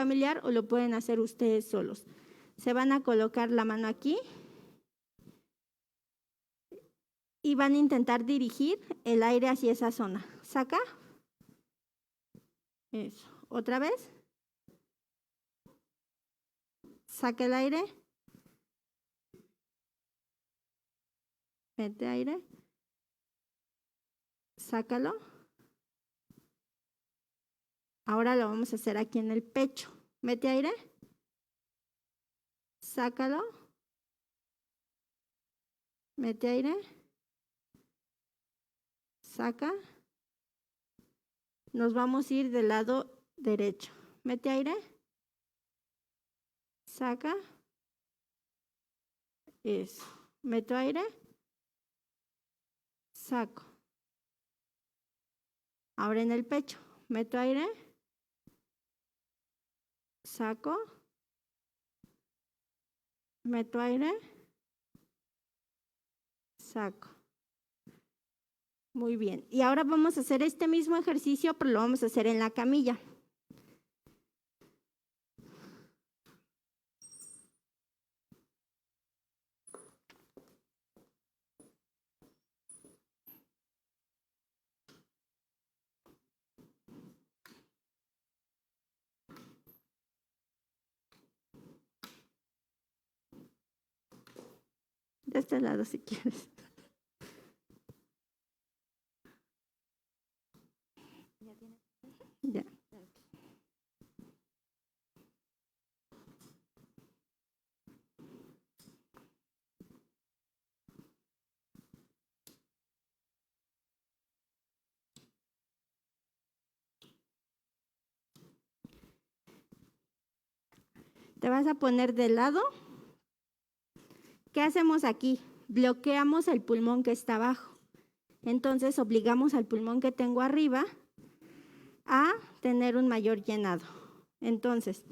familiar o lo pueden hacer ustedes solos. Se van a colocar la mano aquí y van a intentar dirigir el aire hacia esa zona. Saca. Eso. Otra vez. Saca el aire. Mete aire. Sácalo. Ahora lo vamos a hacer aquí en el pecho. Mete aire. Sácalo. Mete aire. Saca. Nos vamos a ir del lado derecho. Mete aire. Saca. Eso. Meto aire. Saco. Ahora en el pecho. Meto aire. Saco. Meto aire. Saco. Muy bien. Y ahora vamos a hacer este mismo ejercicio, pero lo vamos a hacer en la camilla. De este lado si quieres. Ya. Te vas a poner de lado. ¿Qué hacemos aquí? Bloqueamos el pulmón que está abajo. Entonces obligamos al pulmón que tengo arriba a tener un mayor llenado. Entonces,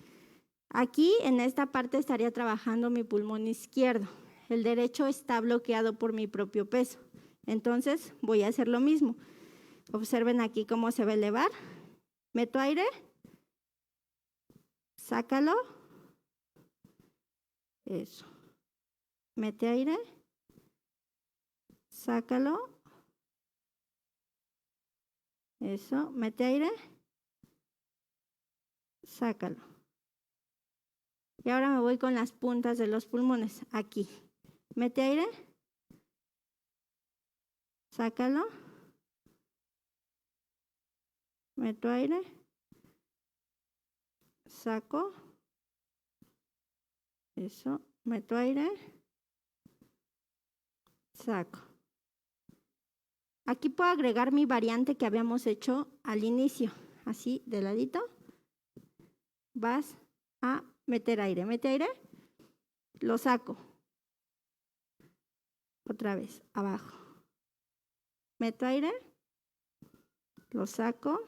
aquí en esta parte estaría trabajando mi pulmón izquierdo. El derecho está bloqueado por mi propio peso. Entonces voy a hacer lo mismo. Observen aquí cómo se va a elevar. Meto aire. Sácalo. Eso. Mete aire. Sácalo. Eso. Mete aire. Sácalo. Y ahora me voy con las puntas de los pulmones. Aquí. Mete aire. Sácalo. Meto aire. Saco. Eso. Meto aire. Saco. Aquí puedo agregar mi variante que habíamos hecho al inicio. Así, de ladito. Vas a meter aire. Mete aire. Lo saco. Otra vez, abajo. Meto aire. Lo saco.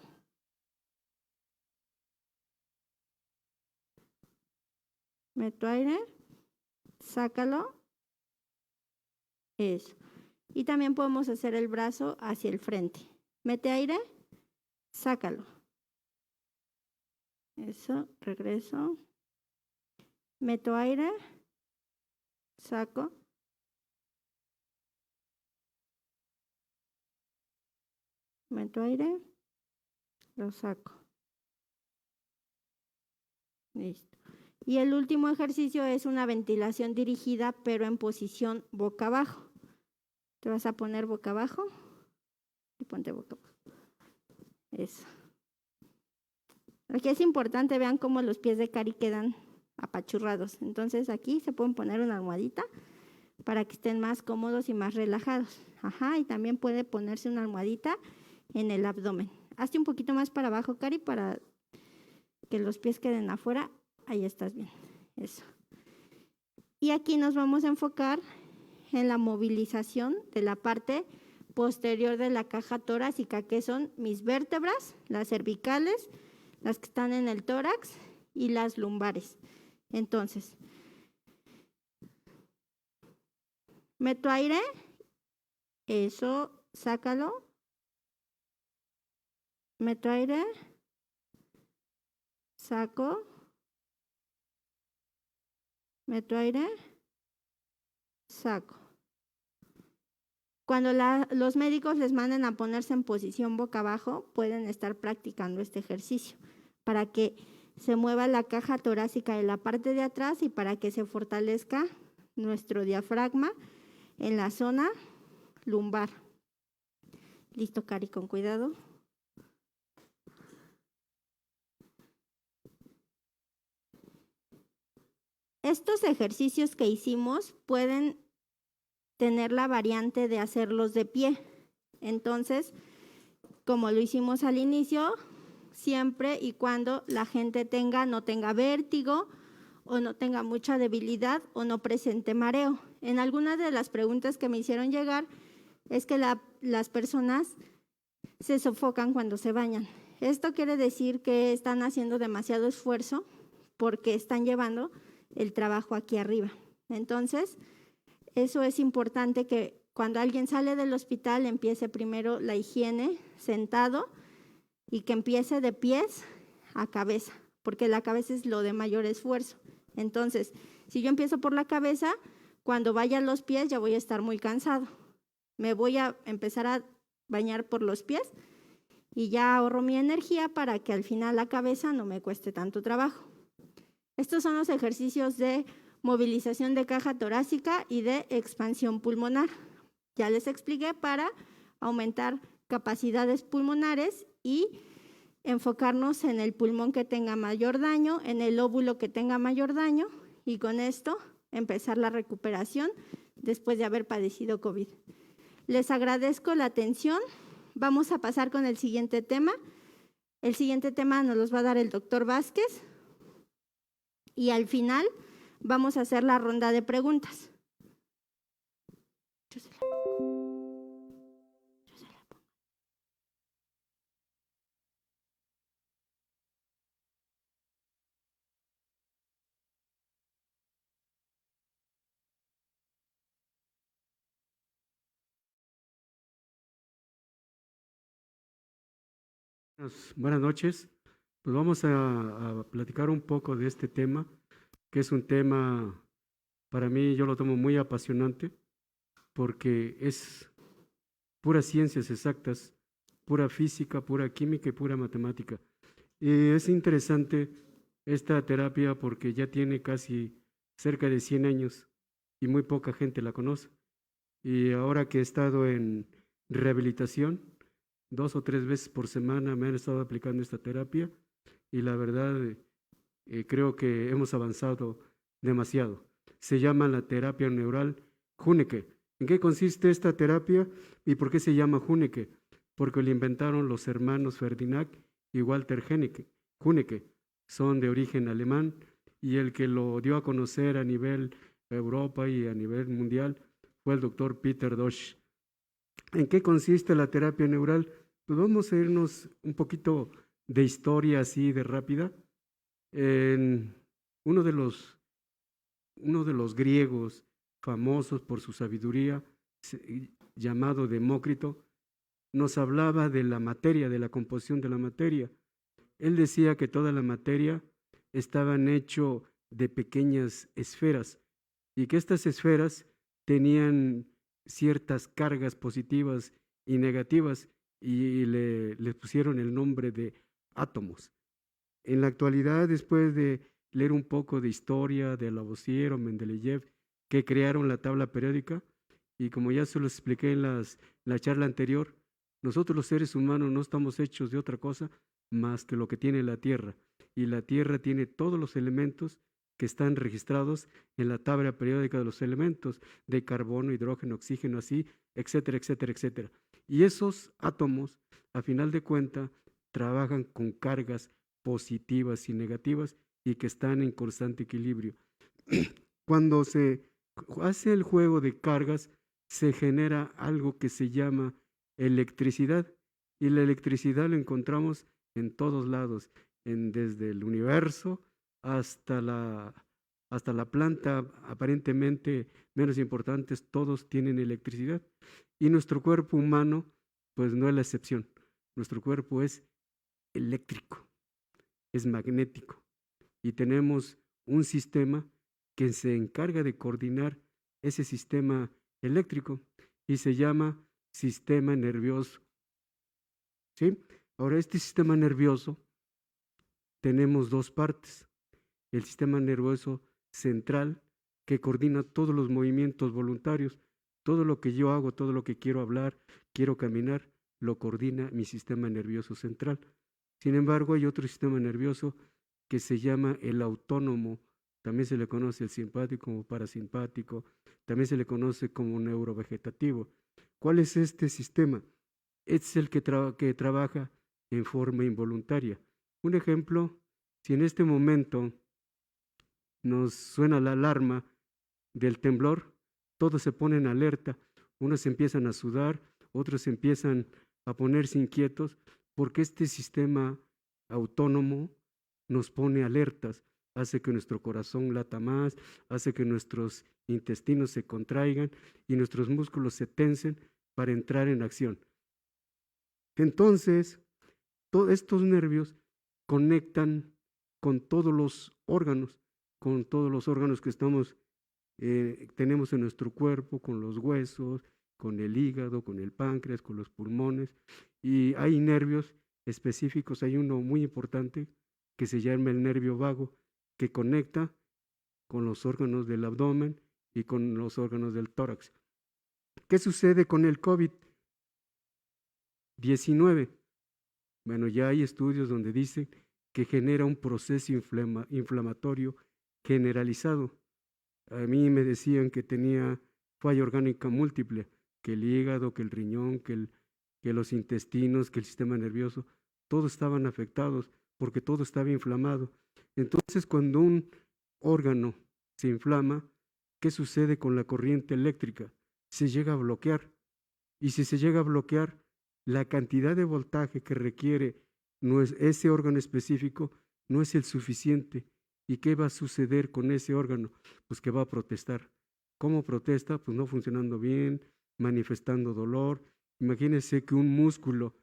Meto aire. Sácalo. Eso. Y también podemos hacer el brazo hacia el frente. Mete aire. Sácalo. Eso. Regreso. Meto aire. Saco. Meto aire. Lo saco. Listo. Y el último ejercicio es una ventilación dirigida, pero en posición boca abajo. Te vas a poner boca abajo y ponte boca abajo. Eso. Aquí es importante, vean cómo los pies de Cari quedan apachurrados. Entonces aquí se pueden poner una almohadita para que estén más cómodos y más relajados. Ajá, y también puede ponerse una almohadita en el abdomen. Hazte un poquito más para abajo, Cari, para que los pies queden afuera. Ahí estás bien. Eso. Y aquí nos vamos a enfocar en la movilización de la parte posterior de la caja torácica, que son mis vértebras, las cervicales, las que están en el tórax y las lumbares. Entonces, meto aire, eso, sácalo. Meto aire, saco, meto aire, saco. Cuando los médicos les manden a ponerse en posición boca abajo, pueden estar practicando este ejercicio para que se mueva la caja torácica de la parte de atrás y para que se fortalezca nuestro diafragma en la zona lumbar. Listo, Cari, con cuidado. Estos ejercicios que hicimos pueden tener la variante de hacerlos de pie. Entonces, como lo hicimos al inicio, siempre y cuando la gente no tenga vértigo o no tenga mucha debilidad o no presente mareo. En algunas de las preguntas que me hicieron llegar es que las personas se sofocan cuando se bañan. Esto quiere decir que están haciendo demasiado esfuerzo porque están llevando el trabajo aquí arriba. Entonces, eso es importante que cuando alguien sale del hospital empiece primero la higiene sentado y que empiece de pies a cabeza, porque la cabeza es lo de mayor esfuerzo. Entonces, si yo empiezo por la cabeza, cuando vaya a los pies ya voy a estar muy cansado. Me voy a empezar a bañar por los pies y ya ahorro mi energía para que al final la cabeza no me cueste tanto trabajo. Estos son los ejercicios de movilización de caja torácica y de expansión pulmonar. Ya les expliqué para aumentar capacidades pulmonares y enfocarnos en el pulmón que tenga mayor daño, en el lóbulo que tenga mayor daño y con esto empezar la recuperación después de haber padecido COVID. Les agradezco la atención. Vamos a pasar con el siguiente tema. El siguiente tema nos los va a dar el doctor Vázquez y al final vamos a hacer la ronda de preguntas. Buenas noches. Pues vamos a platicar un poco de este tema, que es un tema, para mí yo lo tomo muy apasionante, porque es puras ciencias exactas, pura física, pura química y pura matemática. Y es interesante esta terapia porque ya tiene casi cerca de 100 años y muy poca gente la conoce. Y ahora que he estado en rehabilitación, 2 o 3 veces por semana me han estado aplicando esta terapia y la verdad creo que hemos avanzado demasiado. Se llama la terapia neural Juneke. ¿En qué consiste esta terapia y por qué se llama Juneke? Porque lo inventaron los hermanos Ferdinand y Walter Juneke. Son de origen alemán y el que lo dio a conocer a nivel Europa y a nivel mundial fue el doctor Peter Dosch. ¿En qué consiste la terapia neural? Pues vamos a irnos un poquito de historia así de rápida. Uno de los griegos famosos por su sabiduría, llamado Demócrito, nos hablaba de la materia, de la composición de la materia. Él decía que toda la materia estaban hecho de pequeñas esferas y que estas esferas tenían ciertas cargas positivas y negativas y le pusieron el nombre de átomos. En la actualidad, después de leer un poco de historia de Lavoisier o Mendeleev, que crearon la tabla periódica, y como ya se lo expliqué en la charla anterior, nosotros los seres humanos no estamos hechos de otra cosa más que lo que tiene la Tierra, y la Tierra tiene todos los elementos que están registrados en la tabla periódica de los elementos de carbono, hidrógeno, oxígeno, así, etcétera, etcétera, etcétera. Y esos átomos, a final de cuentas, trabajan con cargas positivas y negativas y que están en constante equilibrio. Cuando se hace el juego de cargas, se genera algo que se llama electricidad y la electricidad la encontramos en todos lados, desde el universo hasta la planta aparentemente menos importantes, todos tienen electricidad. Y nuestro cuerpo humano, pues no es la excepción. Nuestro cuerpo es eléctrico, es magnético. Y tenemos un sistema que se encarga de coordinar ese sistema eléctrico y se llama sistema nervioso. ¿Sí? Ahora, este sistema nervioso tenemos dos partes. El sistema nervioso central, que coordina todos los movimientos voluntarios, todo lo que yo hago, todo lo que quiero hablar, quiero caminar, lo coordina mi sistema nervioso central. Sin embargo, hay otro sistema nervioso que se llama el autónomo, también se le conoce el simpático como parasimpático, también se le conoce como neurovegetativo. ¿Cuál es este sistema? Es el que trabaja en forma involuntaria. Un ejemplo, si en este momento nos suena la alarma del temblor, todos se ponen alerta, unos empiezan a sudar, otros empiezan a ponerse inquietos, porque este sistema autónomo nos pone alertas, hace que nuestro corazón lata más, hace que nuestros intestinos se contraigan y nuestros músculos se tensen para entrar en acción. Entonces, todos estos nervios conectan con todos los órganos que tenemos en nuestro cuerpo, con los huesos, con el hígado, con el páncreas, con los pulmones, y hay nervios específicos. Hay uno muy importante que se llama el nervio vago, que conecta con los órganos del abdomen y con los órganos del tórax. ¿Qué sucede con el COVID-19? Bueno, ya hay estudios donde dicen que genera un proceso inflamatorio generalizado. A mí me decían que tenía falla orgánica múltiple, que el hígado, que el riñón, que los intestinos, que el sistema nervioso, todos estaban afectados porque todo estaba inflamado. Entonces, cuando un órgano se inflama, ¿qué sucede con la corriente eléctrica? Se llega a bloquear. Y si se llega a bloquear, la cantidad de voltaje que requiere ese órgano específico no es el suficiente. ¿Y qué va a suceder con ese órgano? Pues que va a protestar. ¿Cómo protesta? Pues no funcionando bien, manifestando dolor. Imagínense que un músculo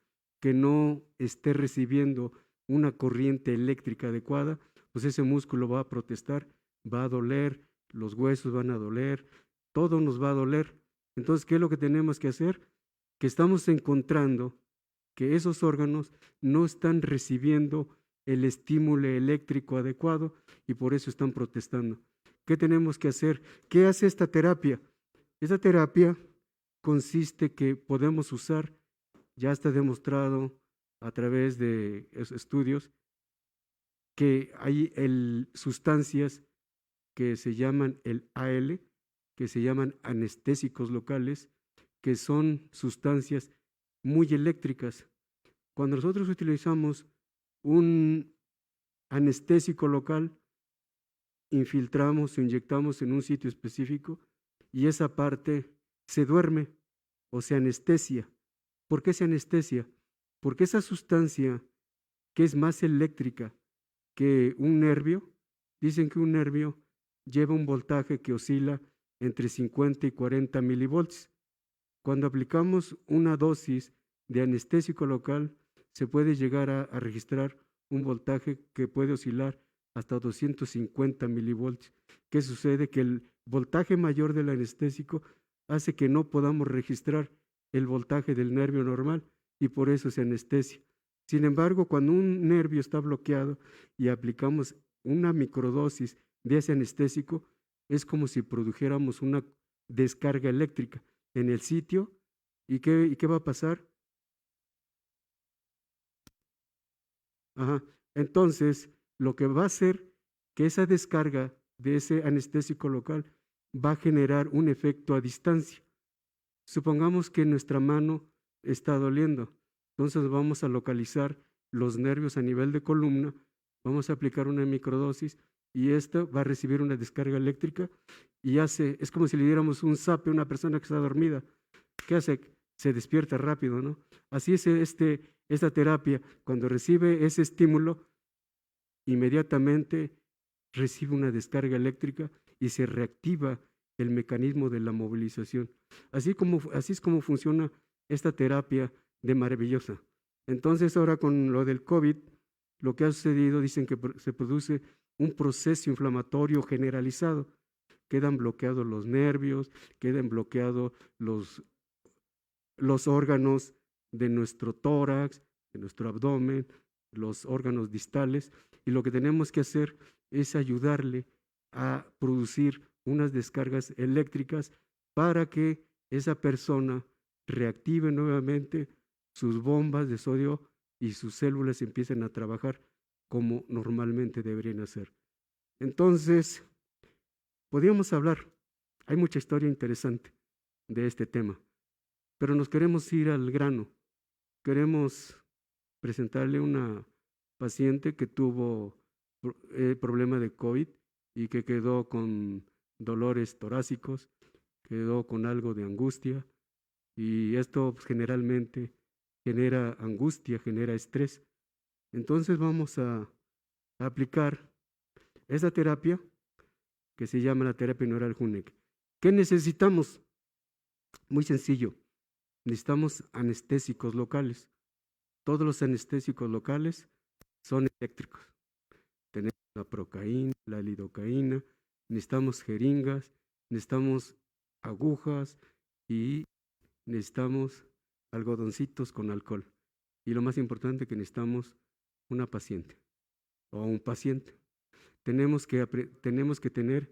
que no esté recibiendo una corriente eléctrica adecuada, pues ese músculo va a protestar, va a doler, los huesos van a doler, todo nos va a doler. Entonces, ¿qué es lo que tenemos que hacer? Que estamos encontrando que esos órganos no están recibiendo el estímulo eléctrico adecuado y por eso están protestando. ¿Qué tenemos que hacer? ¿Qué hace esta terapia? Esta terapia consiste que podemos usar, ya está demostrado a través de estudios, que hay sustancias que se llaman el AL, que se llaman anestésicos locales, que son sustancias muy eléctricas. Cuando nosotros utilizamos un anestésico local, infiltramos o inyectamos en un sitio específico y esa parte se duerme o se anestesia. ¿Por qué se anestesia? Porque esa sustancia que es más eléctrica que un nervio, dicen que un nervio lleva un voltaje que oscila entre 50 y 40 milivolts. Cuando aplicamos una dosis de anestésico local, se puede llegar a registrar un voltaje que puede oscilar hasta 250 milivolts. ¿Qué sucede? Que el voltaje mayor del anestésico hace que no podamos registrar el voltaje del nervio normal y por eso se anestesia. Sin embargo, cuando un nervio está bloqueado y aplicamos una microdosis de ese anestésico, es como si produjéramos una descarga eléctrica en el sitio. ¿Y qué va a pasar? Entonces, lo que va a hacer que esa descarga de ese anestésico local va a generar un efecto a distancia. Supongamos que nuestra mano está doliendo, entonces vamos a localizar los nervios a nivel de columna, vamos a aplicar una microdosis y esta va a recibir una descarga eléctrica y es como si le diéramos un zape a una persona que está dormida. ¿Qué hace? Se despierta rápido, ¿no? Así es esta terapia, cuando recibe ese estímulo, inmediatamente recibe una descarga eléctrica y se reactiva el mecanismo de la movilización. Así es como funciona esta terapia de maravillosa. Entonces, ahora con lo del COVID, lo que ha sucedido, dicen que se produce un proceso inflamatorio generalizado. quedan bloqueados los nervios, quedan bloqueados los órganos de nuestro tórax, de nuestro abdomen, los órganos distales, y lo que tenemos que hacer es ayudarle a producir unas descargas eléctricas para que esa persona reactive nuevamente sus bombas de sodio y sus células empiecen a trabajar como normalmente deberían hacer. Entonces, podríamos hablar, hay mucha historia interesante de este tema, pero nos queremos ir al grano. Queremos presentarle una paciente que tuvo problema de COVID y que quedó con dolores torácicos, quedó con algo de angustia, y esto pues, generalmente genera angustia, genera estrés. Entonces vamos a aplicar esa terapia que se llama la terapia neural Hunek. ¿Qué necesitamos? Muy sencillo, necesitamos anestésicos locales. Todos los anestésicos locales son eléctricos. Tenemos la procaína, la lidocaína, necesitamos jeringas, necesitamos agujas y necesitamos algodoncitos con alcohol. Y lo más importante, que necesitamos una paciente o un paciente. Tenemos que tener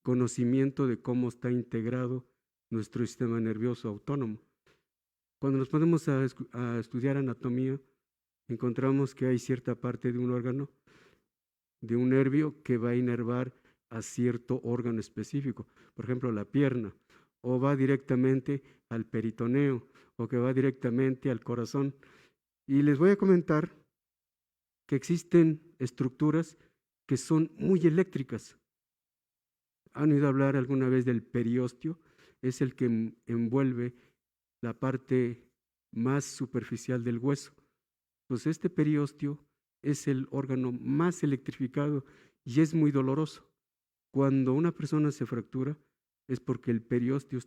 conocimiento de cómo está integrado nuestro sistema nervioso autónomo. Cuando nos ponemos a estudiar anatomía, encontramos que hay cierta parte de un órgano, de un nervio, que va a inervar a cierto órgano específico, por ejemplo la pierna, o va directamente al peritoneo, o que va directamente al corazón. Y les voy a comentar que existen estructuras que son muy eléctricas. ¿Han oído hablar alguna vez del periósteo? Es el que envuelve la parte más superficial del hueso. Pues este periósteo es el órgano más electrificado y es muy doloroso. Cuando una persona se fractura es porque el periósteo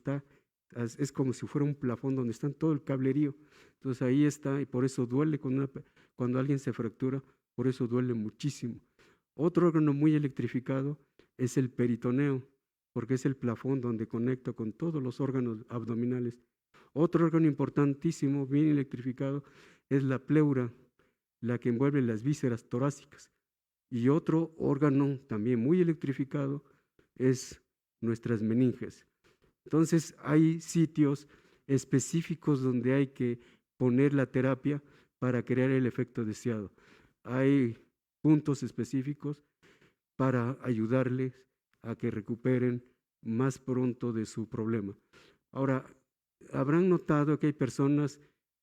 es como si fuera un plafón donde está todo el cablerío. Entonces ahí está, y por eso duele cuando alguien se fractura, por eso duele muchísimo. Otro órgano muy electrificado es el peritoneo, porque es el plafón donde conecta con todos los órganos abdominales. Otro órgano importantísimo, bien electrificado, es la pleura, la que envuelve las vísceras torácicas. Y otro órgano también muy electrificado es nuestras meninges. Entonces hay sitios específicos donde hay que poner la terapia para crear el efecto deseado. Hay puntos específicos para ayudarles a que recuperen más pronto de su problema. Ahora, habrán notado que hay personas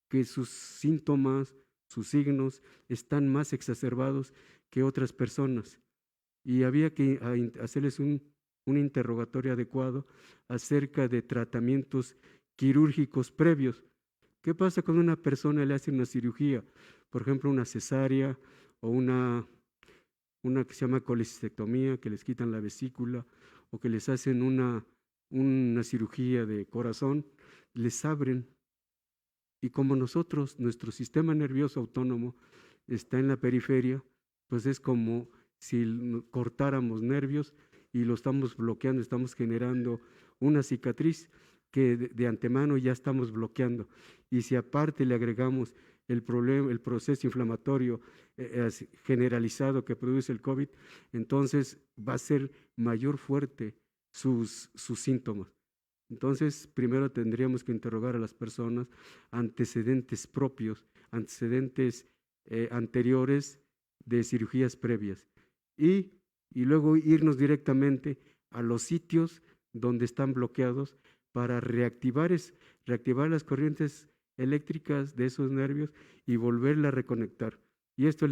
que sus síntomas, sus signos, están más exacerbados que otras personas, y había que hacerles un interrogatorio adecuado acerca de tratamientos quirúrgicos previos. ¿Qué pasa cuando una persona le hace una cirugía? Por ejemplo, una cesárea o una que se llama colecistectomía, que les quitan la vesícula, o que les hacen una cirugía de corazón, les abren. Y como nuestro sistema nervioso autónomo está en la periferia, pues es como si cortáramos nervios y lo estamos bloqueando, estamos generando una cicatriz que de antemano ya estamos bloqueando. Y si aparte le agregamos el proceso inflamatorio generalizado que produce el COVID, entonces va a ser mayor fuerte sus síntomas. Entonces, primero tendríamos que interrogar a las personas antecedentes propios, antecedentes anteriores de cirugías previas, y luego irnos directamente a los sitios donde están bloqueados para reactivar las corrientes eléctricas de esos nervios y volverla a reconectar. Y esto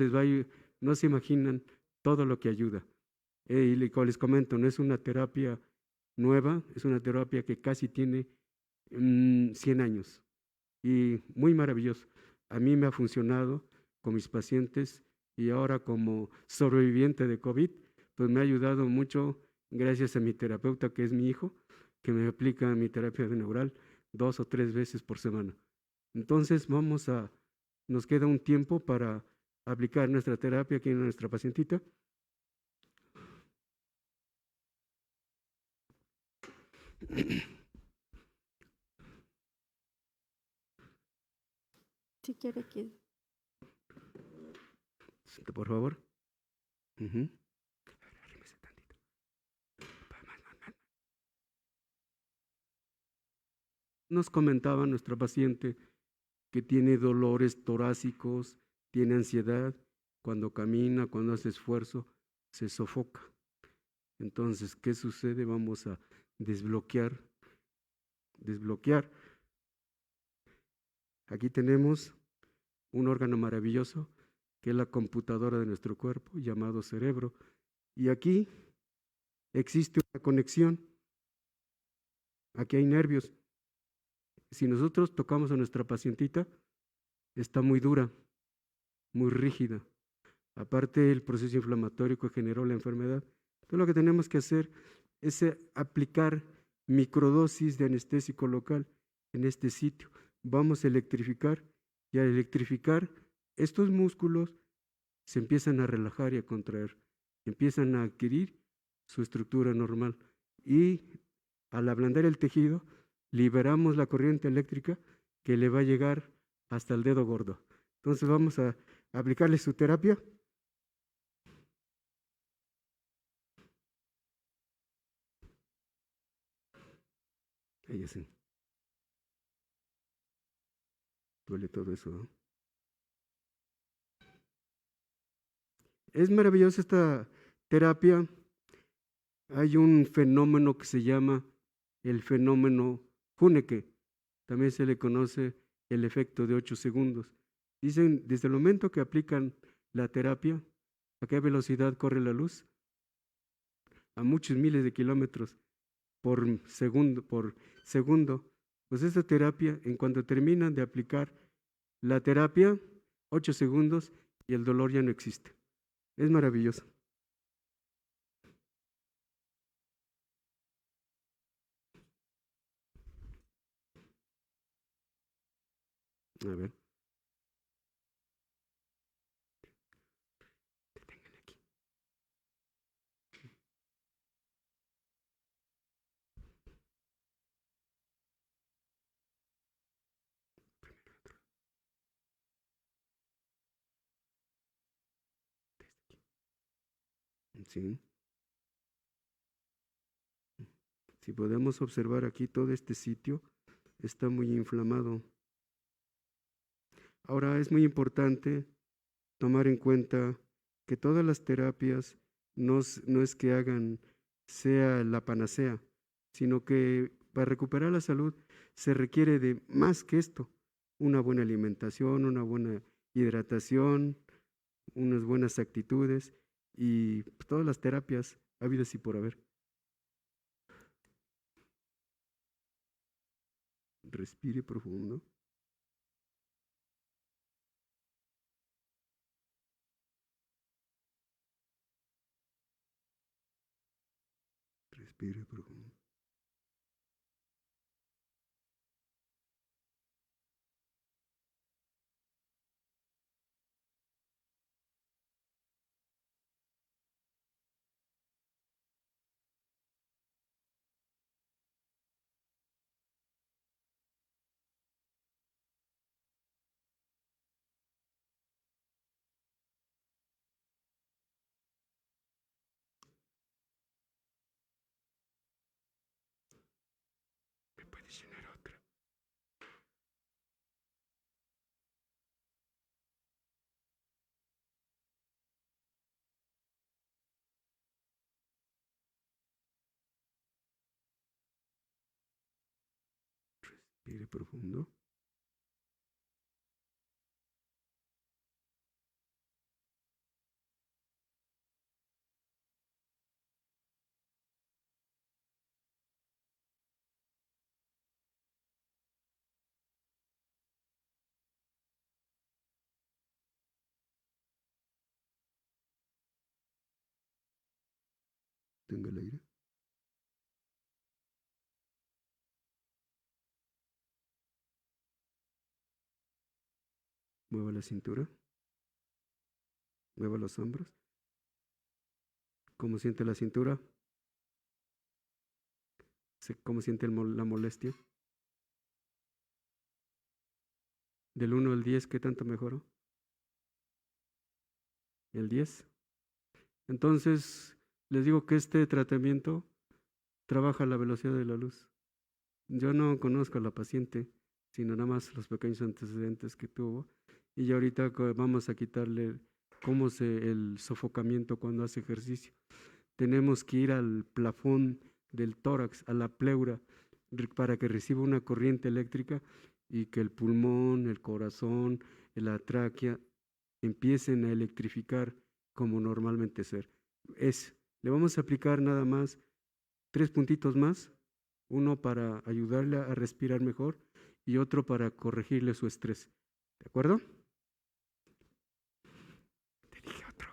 no se imaginan todo lo que ayuda. Y como les comento, no es una terapia nueva, es una terapia que casi tiene 100 años y muy maravilloso. A mí me ha funcionado con mis pacientes, y ahora como sobreviviente de COVID, pues me ha ayudado mucho gracias a mi terapeuta, que es mi hijo, que me aplica mi terapia neural 2 o 3 veces por semana. Entonces nos queda un tiempo para aplicar nuestra terapia aquí en nuestra pacientita. Si quiere que... Por favor. Ujú. Arrímese tantito. Nos comentaba nuestra paciente que tiene dolores torácicos, tiene ansiedad, cuando camina, cuando hace esfuerzo, se sofoca. Entonces, ¿qué sucede? Vamos a desbloquear. Aquí tenemos un órgano maravilloso que es la computadora de nuestro cuerpo, llamado cerebro. Y aquí existe una conexión. Aquí hay nervios. Si nosotros tocamos a nuestra pacientita, está muy dura, muy rígida. Aparte el proceso inflamatorio que generó la enfermedad. Entonces lo que tenemos que hacer es aplicar microdosis de anestésico local en este sitio. Vamos a electrificar y al electrificar estos músculos se empiezan a relajar y a contraer, empiezan a adquirir su estructura normal y al ablandar el tejido liberamos la corriente eléctrica que le va a llegar hasta el dedo gordo. Entonces vamos a aplicarle su terapia. Ella sí. Duele todo eso, ¿no? Es maravillosa esta terapia. Hay un fenómeno que se llama el fenómeno Huneke. También se le conoce el efecto de 8 segundos. Dicen, desde el momento que aplican la terapia, ¿a qué velocidad corre la luz? A muchos miles de kilómetros por segundo. Pues esta terapia, en cuanto terminan de aplicar la terapia, 8 segundos y el dolor ya no existe. Es maravilloso. A ver. Deténganle aquí. Sí. Si podemos observar aquí, todo este sitio está muy inflamado. Ahora es muy importante tomar en cuenta que todas las terapias no es que sea la panacea, sino que para recuperar la salud se requiere de más que esto, una buena alimentación, una buena hidratación, unas buenas actitudes y todas las terapias habidas y por haber. Respire profundo. Respire profundo. ¿Me puedes llenar otra? Respire profundo. Tenga el aire. Mueva la cintura. Mueva los hombros. ¿Cómo siente la cintura? ¿Cómo siente la molestia? Del 1 al 10, ¿qué tanto mejoró? ¿El 10? Entonces, les digo que este tratamiento trabaja a la velocidad de la luz. Yo no conozco a la paciente, sino nada más los pequeños antecedentes que tuvo. Y ya ahorita vamos a quitarle el sofocamiento cuando hace ejercicio. Tenemos que ir al plafón del tórax, a la pleura, para que reciba una corriente eléctrica y que el pulmón, el corazón, la tráquea empiecen a electrificar como normalmente ser. Le vamos a aplicar nada más 3 puntitos más, uno para ayudarle a respirar mejor y otro para corregirle su estrés. ¿De acuerdo? Te dije otro.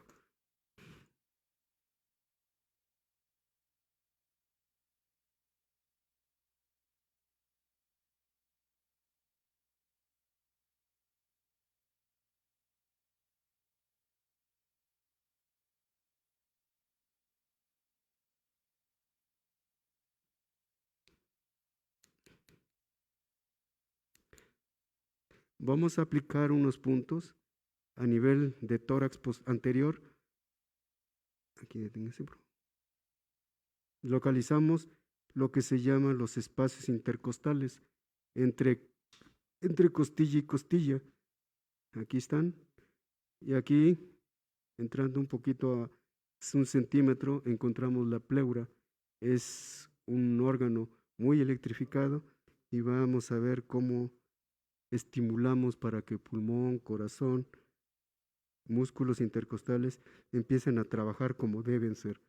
Vamos a aplicar unos puntos a nivel de tórax anterior. Aquí deténgase. Localizamos lo que se llaman los espacios intercostales entre costilla y costilla. Aquí están. Y aquí, entrando un poquito a 1 centímetro, encontramos la pleura. Es un órgano muy electrificado y vamos a ver cómo estimulamos para que pulmón, corazón, músculos intercostales empiecen a trabajar como deben ser.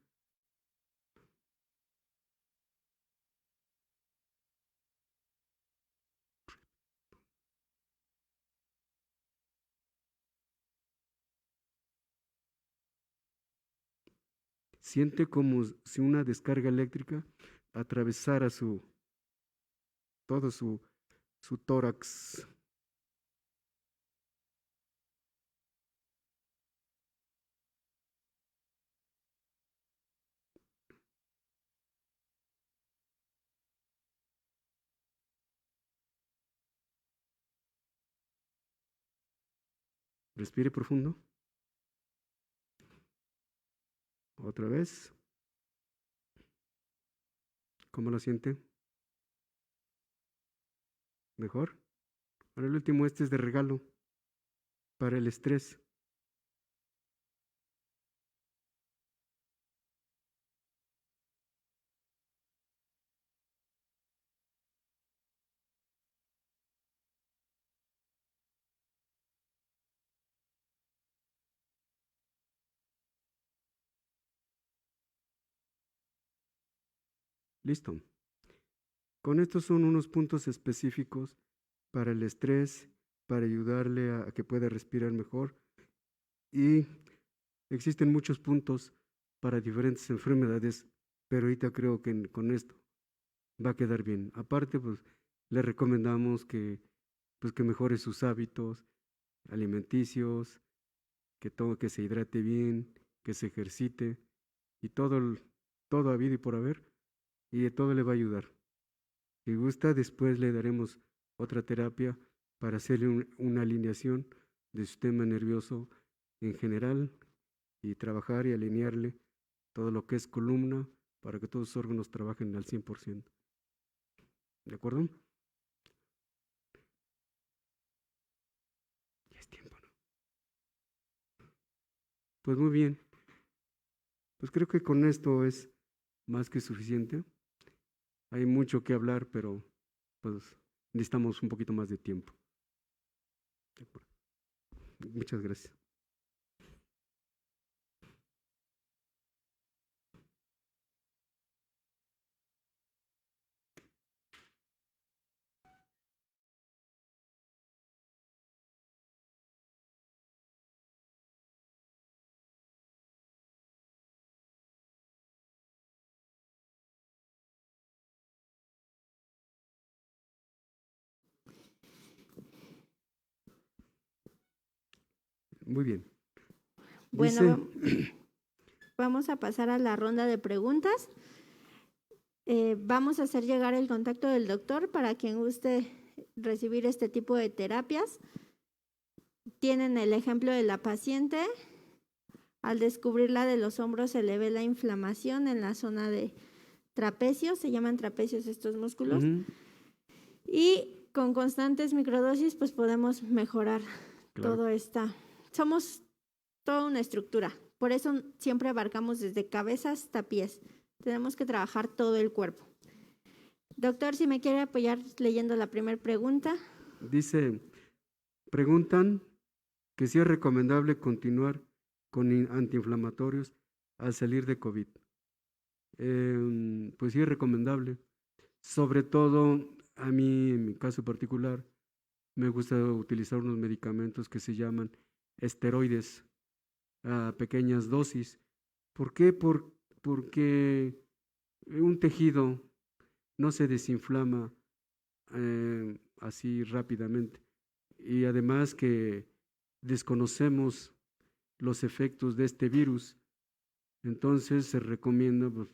Siente como si una descarga eléctrica atravesara todo su tórax. Respire profundo. Otra vez. ¿Cómo lo siente? ¿Mejor? Ahora el último, este es de regalo para el estrés. Listo. Con estos son unos puntos específicos para el estrés, para ayudarle a que pueda respirar mejor. Y existen muchos puntos para diferentes enfermedades, pero ahorita creo que con esto va a quedar bien. Aparte, pues le recomendamos que mejore sus hábitos alimenticios, que se hidrate bien, que se ejercite y todo habido y por haber, y de todo le va a ayudar. Si gusta, después le daremos otra terapia para hacerle una alineación del sistema nervioso en general y trabajar y alinearle todo lo que es columna para que todos los órganos trabajen al 100%. ¿De acuerdo? Ya es tiempo, ¿no? Pues muy bien. Pues creo que con esto es más que suficiente. Hay mucho que hablar, pero pues necesitamos un poquito más de tiempo. Muchas gracias. Muy bien. Bueno, Dice, vamos a pasar a la ronda de preguntas. Vamos a hacer llegar el contacto del doctor para quien guste recibir este tipo de terapias. Tienen el ejemplo de la paciente. Al descubrirla de los hombros se le ve la inflamación en la zona de trapecios, se llaman trapecios estos músculos. Y con constantes microdosis pues podemos mejorar todo esta. Somos toda una estructura, por eso siempre abarcamos desde cabeza hasta pies. Tenemos que trabajar todo el cuerpo. Doctor, si me quiere apoyar leyendo la primera pregunta. Dice, preguntan que si es recomendable continuar con antiinflamatorios al salir de COVID. Pues sí es recomendable. Sobre todo, a mí, en mi caso particular, me gusta utilizar unos medicamentos que se llaman esteroides a pequeñas dosis. ¿Por qué? Porque un tejido no se desinflama así rápidamente. Y además que desconocemos los efectos de este virus, entonces se recomienda pues,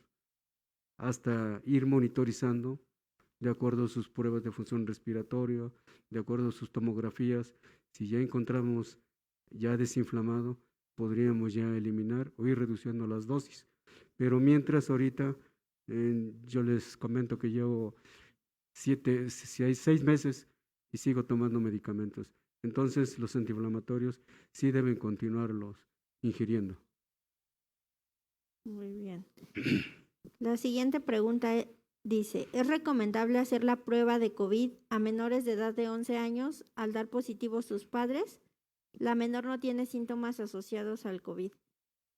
hasta ir monitorizando de acuerdo a sus pruebas de función respiratoria, de acuerdo a sus tomografías. Si ya encontramos ya desinflamado, podríamos ya eliminar o ir reduciendo las dosis. Pero mientras ahorita, yo les comento que llevo 6 meses y sigo tomando medicamentos. Entonces los antiinflamatorios sí deben continuarlos ingiriendo. Muy bien. La siguiente pregunta dice, ¿es recomendable hacer la prueba de COVID a menores de edad de 11 años al dar positivo sus padres? La menor no tiene síntomas asociados al COVID.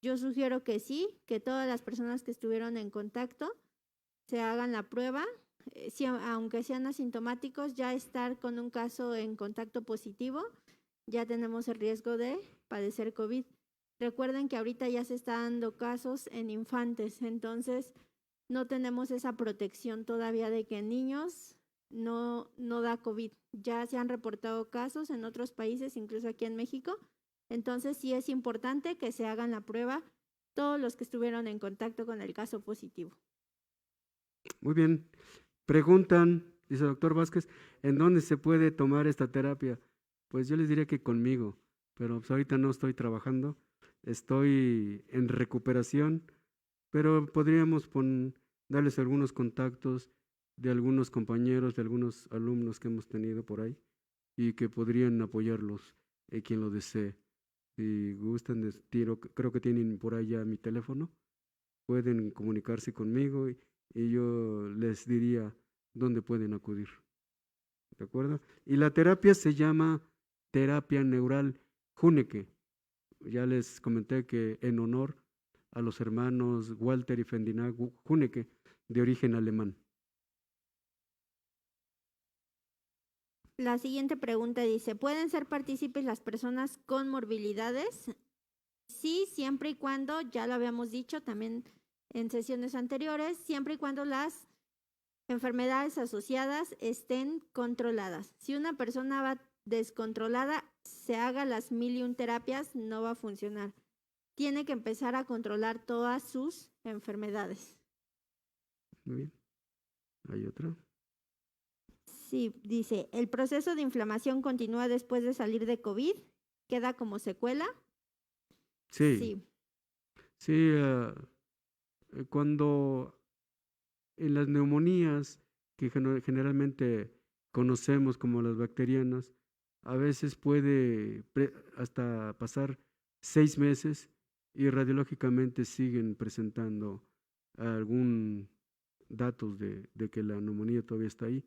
Yo sugiero que sí, que todas las personas que estuvieron en contacto se hagan la prueba, aunque sean asintomáticos, ya estar con un caso en contacto positivo, ya tenemos el riesgo de padecer COVID. Recuerden que ahorita ya se están dando casos en infantes, entonces no tenemos esa protección todavía de que en niños no da COVID. Ya se han reportado casos en otros países, incluso aquí en México. Entonces sí es importante que se hagan la prueba todos los que estuvieron en contacto con el caso positivo. Muy bien. Preguntan, dice el doctor Vázquez, ¿en dónde se puede tomar esta terapia? Pues yo les diría que conmigo, pero pues ahorita no estoy trabajando, estoy en recuperación, pero podríamos darles algunos contactos de algunos compañeros, de algunos alumnos que hemos tenido por ahí y que podrían apoyarlos, quien lo desee. Si gustan, creo que tienen por ahí ya mi teléfono, pueden comunicarse conmigo y yo les diría dónde pueden acudir. ¿De acuerdo? Y la terapia se llama terapia neural Huneke. Ya les comenté que en honor a los hermanos Walter y Ferdinand Huneke, de origen alemán. La siguiente pregunta dice, ¿pueden ser partícipes las personas con morbilidades? Sí, siempre y cuando, ya lo habíamos dicho también en sesiones anteriores, siempre y cuando las enfermedades asociadas estén controladas. Si una persona va descontrolada, se haga las 1001 terapias, no va a funcionar. Tiene que empezar a controlar todas sus enfermedades. Muy bien. ¿Hay otra? Sí, dice, ¿el proceso de inflamación continúa después de salir de COVID? ¿Queda como secuela? Sí. Sí, cuando en las neumonías, que generalmente conocemos como las bacterianas, a veces puede hasta pasar 6 meses y radiológicamente siguen presentando algún datos de que la neumonía todavía está ahí.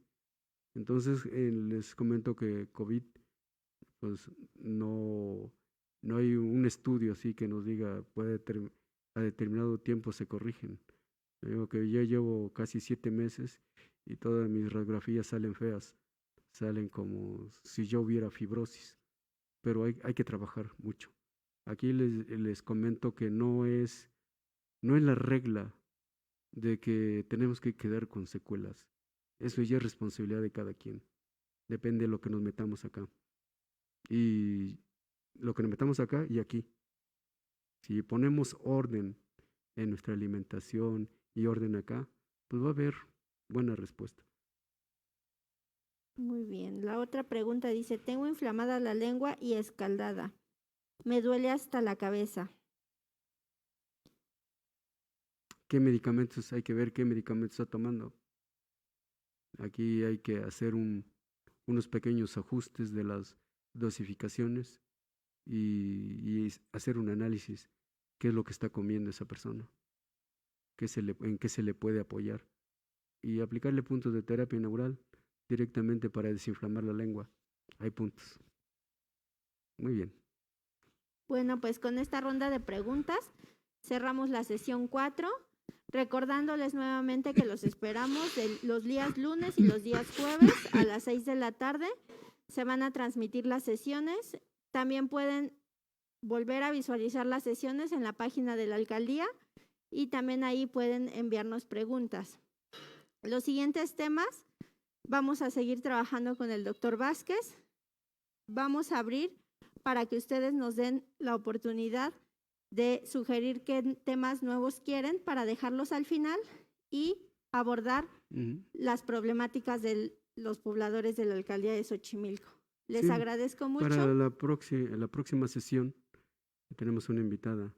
Entonces, les comento que COVID, pues no hay un estudio así que nos diga a determinado tiempo se corrigen. Digo que ya llevo casi 7 meses y todas mis radiografías salen feas, salen como si yo hubiera fibrosis, pero hay que trabajar mucho. Aquí les comento que no es la regla de que tenemos que quedar con secuelas. Eso ya es responsabilidad de cada quien. Depende de lo que nos metamos acá. Y lo que nos metamos acá y aquí. Si ponemos orden en nuestra alimentación y orden acá, pues va a haber buena respuesta. Muy bien. La otra pregunta dice, tengo inflamada la lengua y escaldada. Me duele hasta la cabeza. ¿Qué medicamentos? Hay que ver qué medicamentos está tomando. Aquí hay que hacer unos pequeños ajustes de las dosificaciones y hacer un análisis. ¿Qué es lo que está comiendo esa persona? ¿En qué se le puede apoyar? Y aplicarle puntos de terapia neural directamente para desinflamar la lengua. Hay puntos. Muy bien. Bueno, pues con esta ronda de preguntas cerramos la sesión 4, recordándoles nuevamente que los esperamos los días lunes y los días jueves a las 6 de la tarde. Se van a transmitir las sesiones. También pueden volver a visualizar las sesiones en la página de la alcaldía y también ahí pueden enviarnos preguntas. Los siguientes temas, vamos a seguir trabajando con el doctor Vázquez. Vamos a abrir para que ustedes nos den la oportunidad de sugerir qué temas nuevos quieren para dejarlos al final y abordar las problemáticas de los pobladores de la alcaldía de Xochimilco. Les agradezco mucho. Para la próxima sesión tenemos una invitada.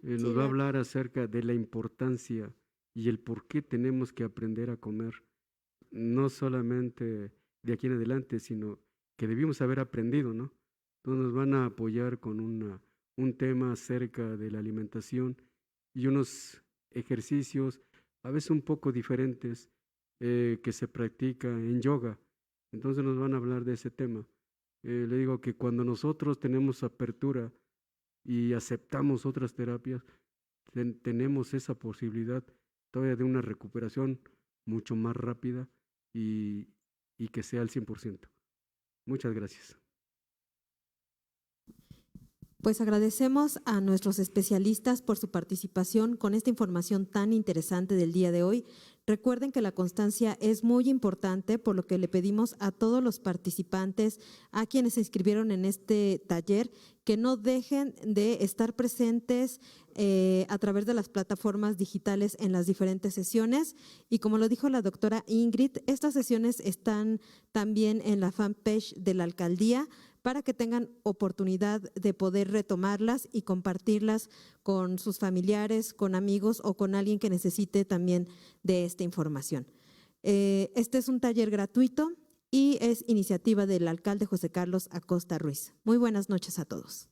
Nos va a hablar acerca de la importancia y el por qué tenemos que aprender a comer, no solamente de aquí en adelante, sino que debimos haber aprendido, ¿no? Entonces nos van a apoyar con un tema acerca de la alimentación y unos ejercicios a veces un poco diferentes que se practica en yoga. Entonces nos van a hablar de ese tema. Le digo que cuando nosotros tenemos apertura y aceptamos otras terapias, tenemos esa posibilidad todavía de una recuperación mucho más rápida y que sea al 100%. Muchas gracias. Pues agradecemos a nuestros especialistas por su participación con esta información tan interesante del día de hoy. Recuerden que la constancia es muy importante, por lo que le pedimos a todos los participantes, a quienes se inscribieron en este taller, que no dejen de estar presentes a través de las plataformas digitales en las diferentes sesiones. Y como lo dijo la doctora Ingrid, estas sesiones están también en la fanpage de la alcaldía, para que tengan oportunidad de poder retomarlas y compartirlas con sus familiares, con amigos o con alguien que necesite también de esta información. Este es un taller gratuito y es iniciativa del alcalde José Carlos Acosta Ruiz. Muy buenas noches a todos.